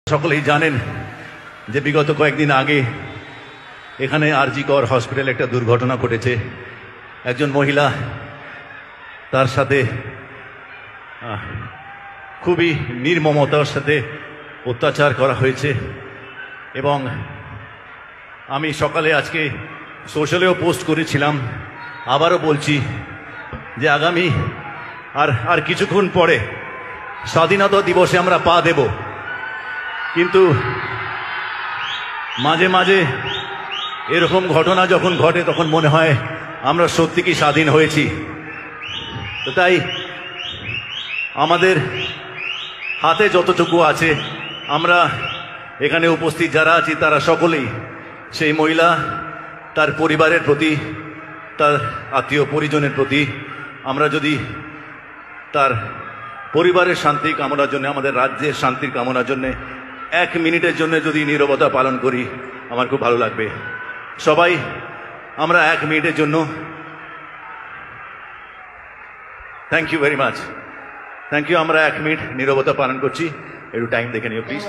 সকলেই জানেন যে বিগত কয়েকদিন আগে এখানে আরজি কর হসপিটালে একটা দুর্ঘটনা ঘটেছে। একজন মহিলা, তার সাথে খুবই নির্মমতার সাথে অত্যাচার করা হয়েছে। এবং আমি সকালে আজকে সোশ্যালেও পোস্ট করেছিলাম, আবারও বলছি যে আগামী আর কিছুক্ষণ পরে স্বাধীনতা দিবসে আমরা পা দেব, কিন্তু মাঝে মাঝে এরকম ঘটনা যখন ঘটে তখন মনে হয় আমরা সত্যি কি স্বাধীন হয়েছি। তো তাই আমাদের হাতে যতটুকু আছে, আমরা এখানে উপস্থিত যারা আছি তারা সকলেই সেই মহিলা, তার পরিবারের প্রতি, তার আত্মীয় পরিজনের প্রতি আমরা যদি তার পরিবারের শান্তি কামনার জন্য, আমাদের রাজ্যের শান্তির কামনার জন্য 1 মিনিটের জন্য যদি নীরবতা পালন করি, আমার খুব ভালো লাগবে। সবাই আমরা 1 মিনিটের জন্য, thank you very much, thank you. আমরা 1 মিনিট নীরবতা পালন করছি, একটু টাইম দেখে নিও প্লিজ।